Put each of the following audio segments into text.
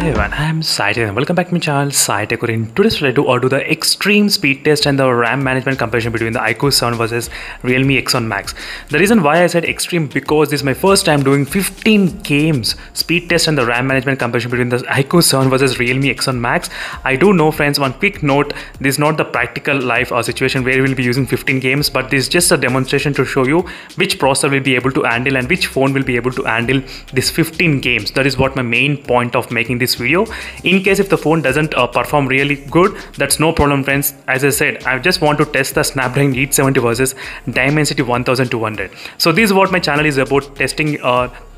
Hello everyone, I am Saitech and welcome back to my channel Saitech. In today's video, I'll do the extreme speed test and the RAM management comparison between the iQOO 7 versus Realme X7 Max. The reason why I said extreme because this is my first time doing 15 games speed test and the RAM management comparison between the iQOO 7 versus Realme X7 Max. I do know, friends, one quick note, this is not the practical life or situation where we will be using 15 games, but this is just a demonstration to show you which processor will be able to handle and which phone will be able to handle this 15 games. That is what my main point of making this video. In case if the phone doesn't perform really good, that's no problem, friends. As I said, I just want to test the Snapdragon 870 versus Dimensity 1200. So this is what my channel is about, testing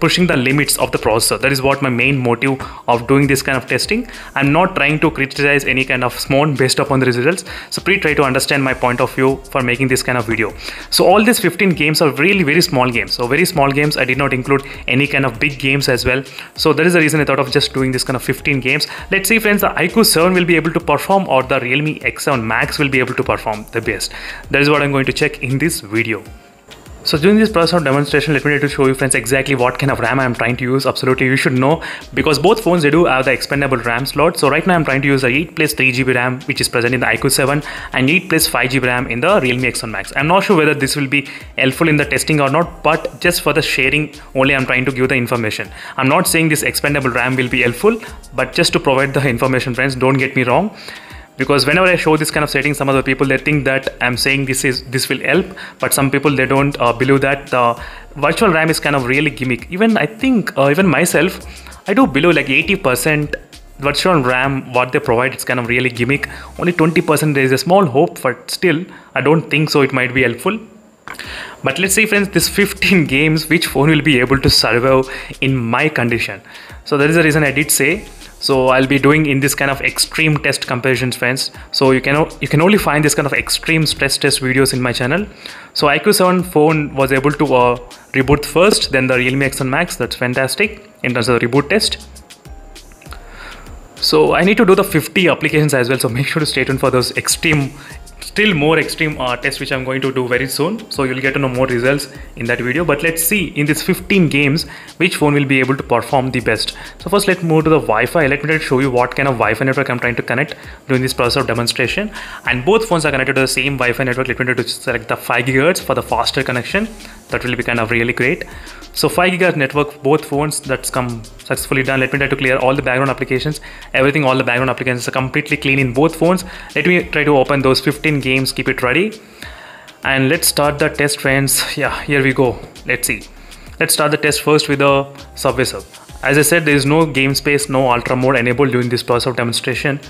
pushing the limits of the processor. That is what my main motive of doing this kind of testing. I'm not trying to criticize any kind of phone based upon the results, so please try to understand my point of view for making this kind of video. So all these 15 games are really very small games, so very small games. I did not include any kind of big games as well, so that is the reason I thought of just doing this kind of 15 games. Let's see, friends, the iQOO 7 will be able to perform or the Realme X7 Max will be able to perform the best. That is what I'm going to check in this video. So during this process demonstration, let me try to show you, friends, exactly what kind of RAM I'm trying to use. Absolutely, you should know, because both phones, they do have the expandable RAM slot. So right now I'm trying to use the 8 plus 3GB RAM, which is present in the iQOO 7, and 8 plus 5GB RAM in the Realme X7 Max. I'm not sure whether this will be helpful in the testing or not, but just for the sharing only, I'm trying to give the information. I'm not saying this expandable RAM will be helpful, but just to provide the information, friends, don't get me wrong. Because whenever I show this kind of settings, some other people, they think that I'm saying this will help, but some people, they don't believe that the virtual RAM is kind of really gimmick. Even I think even myself, I do believe like 80% virtual RAM what they provide, it's kind of really gimmick. Only 20% there is a small hope, but still I don't think so it might be helpful. But let's see, friends, this 15 games, which phone will be able to survive in my condition. So that is the reason I did say. So I'll be doing in this kind of extreme test comparisons, friends. So you can only find this kind of extreme stress test videos in my channel. So iQOO 7 phone was able to reboot first, then the Realme X7 Max. That's fantastic in terms of the reboot test. So I need to do the 50 applications as well. So make sure to stay tuned for those still more extreme tests, which I'm going to do very soon. So you'll get to know more results in that video. But let's see in these 15 games which phone will be able to perform the best. So first, let's move to the Wi-Fi. Let me show you what kind of Wi-Fi network I'm trying to connect during this process of demonstration. And both phones are connected to the same Wi-Fi network. Let me select the 5 GHz for the faster connection. That will be kind of really great. So 5 GHz network, both phones, that's come successfully done. Let me try to clear all the background applications. All the background applications are completely clean in both phones. Let me try to open those 15 games, keep it ready. And let's start the test, friends. Yeah, here we go. Let's see. Let's start the test first with the Subway Surf. As I said, there is no game space, no ultra mode enabled during this process of demonstration.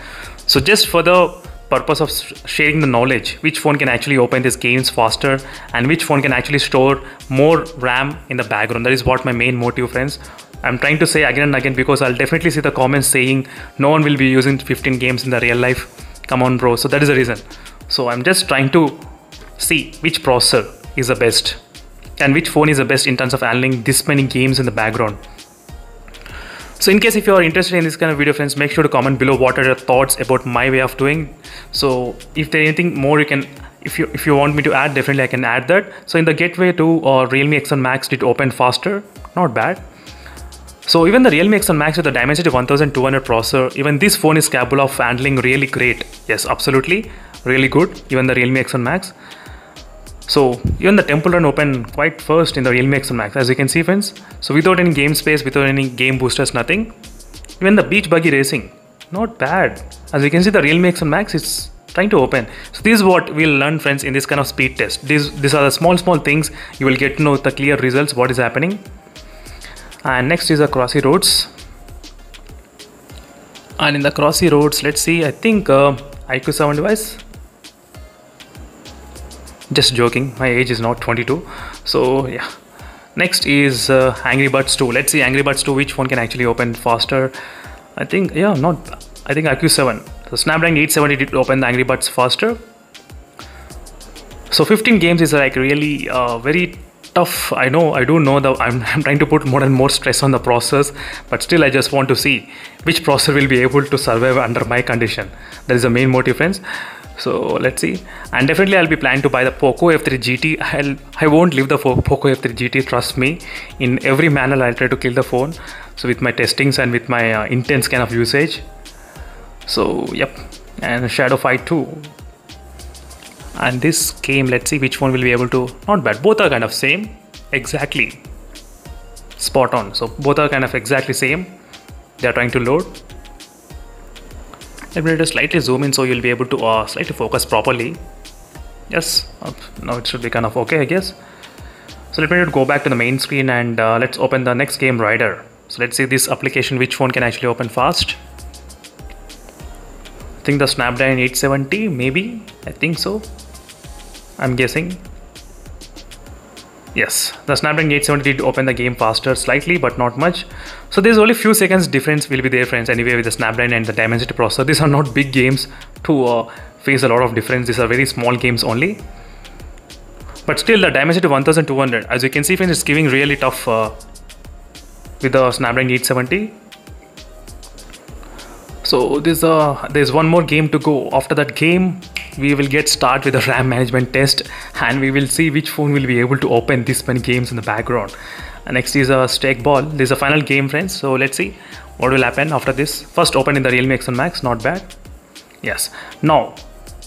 So just for the purpose of sharing the knowledge, which phone can actually open these games faster and which phone can actually store more RAM in the background. That is what my main motive, friends. I'm trying to say again and again, because I'll definitely see the comments saying no one will be using 15 games in the real life. Come on, bro. So that is the reason. So I'm just trying to see which processor is the best and which phone is the best in terms of handling this many games in the background. So in case if you are interested in this kind of video, friends, make sure to comment below what are your thoughts about my way of doing. So if there is anything more you can, if you want me to add, definitely I can add that. So in the gateway to Realme X7 Max did open faster, not bad. So even the Realme X7 Max with the Dimensity 1200 processor, even this phone is capable of handling really great. Yes, absolutely, really good. Even the Realme X7 Max. So even the Temple Run opened quite first in the Realme X7 Max, as you can see, friends. So without any game space, without any game boosters, nothing. Even the Beach Buggy Racing, not bad. As you can see, the Realme X7 Max is trying to open. So this is what we'll learn, friends, in this kind of speed test. These are the small things. You will get to know the clear results, what is happening. And next is the Crossy Roads. And in the Crossy Roads, let's see, I think iQOO 7 device. Just joking, my age is not 22. So yeah, next is Angry Birds 2. Let's see Angry Birds 2, which phone can actually open faster. I think, yeah, I think iQOO 7. So Snapdragon 870 did open the Angry Birds faster. So 15 games is like really very tough. I do know that I'm trying to put more and more stress on the process, but still I just want to see which processor will be able to survive under my condition. That is the main motive, friends. So let's see. And definitely I'll be planning to buy the Poco F3 GT. I won't leave the Poco F3 GT, trust me. In every manner I'll try to kill the phone. So with my testings and with my intense kind of usage. So yep. And Shadow Fight 2. And this game, let's see which one will be able to. Not bad, both are kind of same. Exactly spot on. So both are kind of exactly same. They are trying to load. Let me just slightly zoom in so you'll be able to slightly focus properly. Yes, now it should be kind of okay, I guess. So let me go back to the main screen and let's open the next game, Rider. So let's see this application, which phone can actually open fast. I think the Snapdragon 870, maybe. I think so. I'm guessing. Yes, the Snapdragon 870 did open the game faster slightly, but not much. So there's only few seconds difference will be there, friends. Anyway, with the Snapdragon and the Dimensity processor, these are not big games to face a lot of difference. These are very small games only. But still, the Dimensity 1200, as you can see, friends, it's giving really tough with the Snapdragon 870. So there's one more game to go. After that game, we will get start with the RAM management test, and we will see which phone will be able to open this many games in the background. And next is a stake ball. This is a final game, friends. So let's see what will happen after this. First open in the Realme X7 Max, not bad. Yes. Now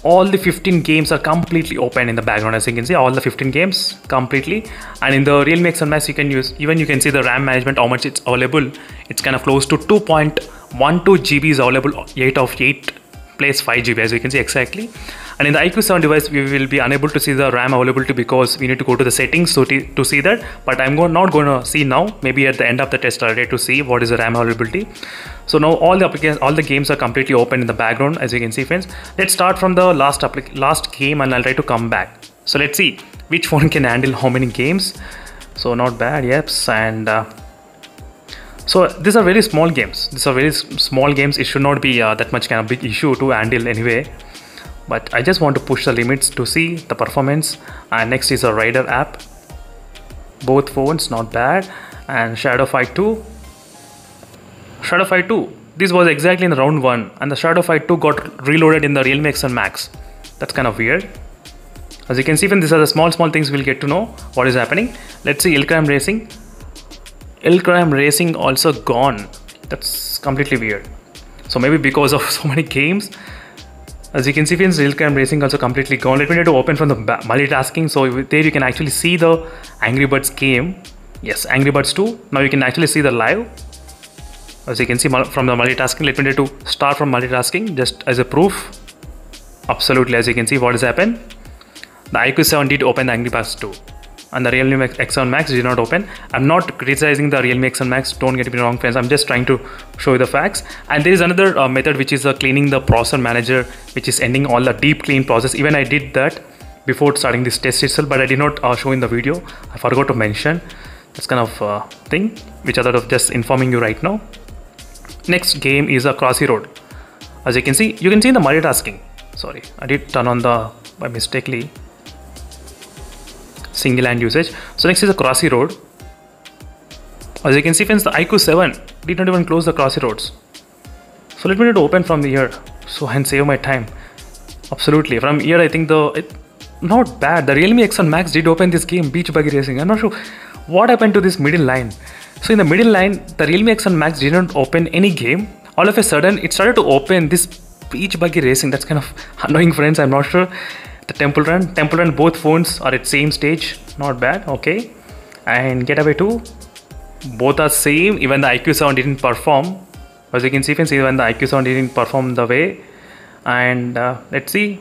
all the 15 games are completely open in the background, as you can see, all the 15 games completely. And in the Realme X7 Max, you can use, even you can see the RAM management, how much it's available. It's kind of close to 2.12 GB is available, 8 of 8 place 5 GB, as you can see exactly. And in the iQOO 7 device, we will be unable to see the RAM availability because we need to go to the settings to see that. But I'm not going to see now. Maybe at the end of the test, I'll try to see what is the RAM availability. So now all the applications, all the games are completely open in the background, as you can see, friends. Let's start from the last game, and I'll try to come back. So let's see which phone can handle how many games. So not bad, yes. And so these are very small games. These are very small games. It should not be that much kind of big issue to handle anyway. But I just want to push the limits to see the performance. And next is a Rider app. Both phones, not bad. And Shadow Fight 2. Shadow Fight 2. This was exactly in the round 1. And the Shadow Fight 2 got reloaded in the Realme X7 Max. That's kind of weird. As you can see, these are the small things we'll get to know what is happening. Let's see Ilkram Racing. Ilkram Racing also gone. That's completely weird. So maybe because of so many games. As you can see, friends, Ilkram Racing also completely gone. Let me try to open from the multitasking. So there you can actually see the Angry Birds game. Yes, Angry Birds 2. Now you can actually see the live. As you can see from the multitasking. Let me try to start from multitasking just as a proof. Absolutely, as you can see what has happened. The iQOO 7 did open the Angry Birds 2. And the Realme X7 Max did not open. I'm not criticizing the Realme X7 Max, don't get me wrong, friends. I'm just trying to show you the facts. And there is another method, which is cleaning the processor manager, which is ending all the deep clean process. Even I did that before starting this test itself, but I did not show in the video. I forgot to mention. That's kind of thing which I thought of just informing you right now. Next game is a Crossy Road. As you can see in the multitasking. Sorry, I did turn on by mistakenly single hand usage. So next is a Crossy Road. As you can see, friends, the iQOO 7 did not even close the Crossy Roads. So let me open from here so and save my time. Absolutely, from here I think not bad. The Realme X7 Max did open this game, Beach Buggy Racing. I'm not sure what happened to this middle line. So in the middle line, the Realme X7 Max didn't open any game. All of a sudden, it started to open this Beach Buggy Racing. That's kind of annoying, friends. I'm not sure. The Temple Run, both phones are at same stage. Not bad, okay. And Getaway 2, both are same. Even the iQOO 7 didn't perform. As you can see, friends, even the iQOO 7 didn't perform the way. And let's see.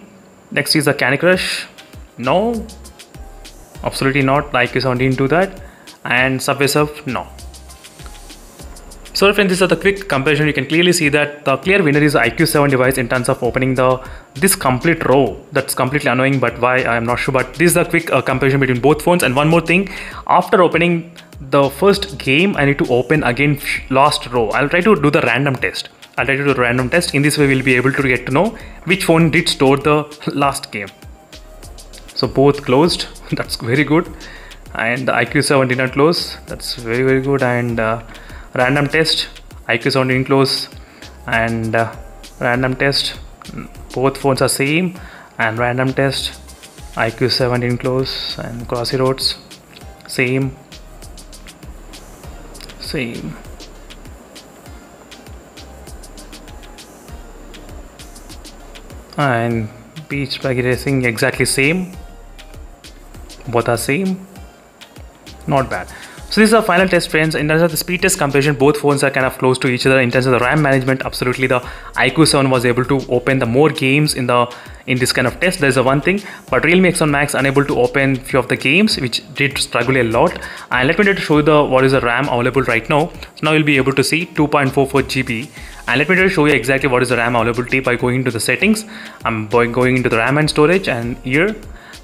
Next is the Candy Crush. No, absolutely not. The iQOO 7 didn't do that. And Subway Surf, no. So friends, this is the quick comparison. You can clearly see that the clear winner is the iQOO 7 device in terms of opening this complete row. That's completely annoying, but why I am not sure. But this is the quick comparison between both phones. And one more thing, after opening the first game, I need to open again last row. I'll try to do the random test. In this way, we'll be able to get to know which phone did store the last game. So both closed. That's very good. And the iQOO 7 did not close. That's very good. And random test, iQOO 7 didn't close. And random test, both phones are same. And random test, iQOO 17 close and crossy roads, same. And beach buggy racing, exactly same. Both are same. Not bad. So this is our final test, friends. In terms of the speed test comparison, both phones are kind of close to each other. In terms of the RAM management, absolutely the iQOO 7 was able to open the more games in this kind of test. There's a one thing, but Realme X7 Max unable to open few of the games, which did struggle a lot. And let me try to show you what is the RAM available right now. So now you'll be able to see 2.44 GB. And let me try to show you exactly what is the RAM availability by going into the settings. I'm going into the RAM and storage, and here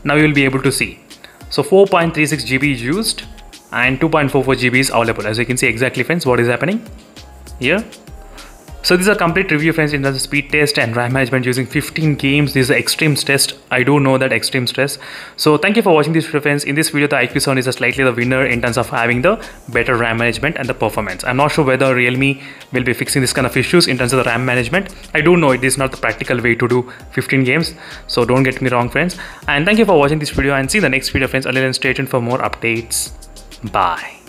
now you will be able to see. So 4.36 GB is used and 2.44 GB is available. As you can see exactly, friends, what is happening here. So this is a complete review, friends, in terms of speed test and RAM management using 15Games. This is an extreme test. I do know that extreme stress. So thank you for watching this video, friends. In this video, the iQOO 7 is slightly the winner in terms of having the better RAM management and the performance. I'm not sure whether Realme will be fixing this kind of issues in terms of the RAM management. I do know it is not the practical way to do 15 games. So don't get me wrong, friends. And thank you for watching this video, and see you in the next video, friends. Until then, stay tuned for more updates. Bye.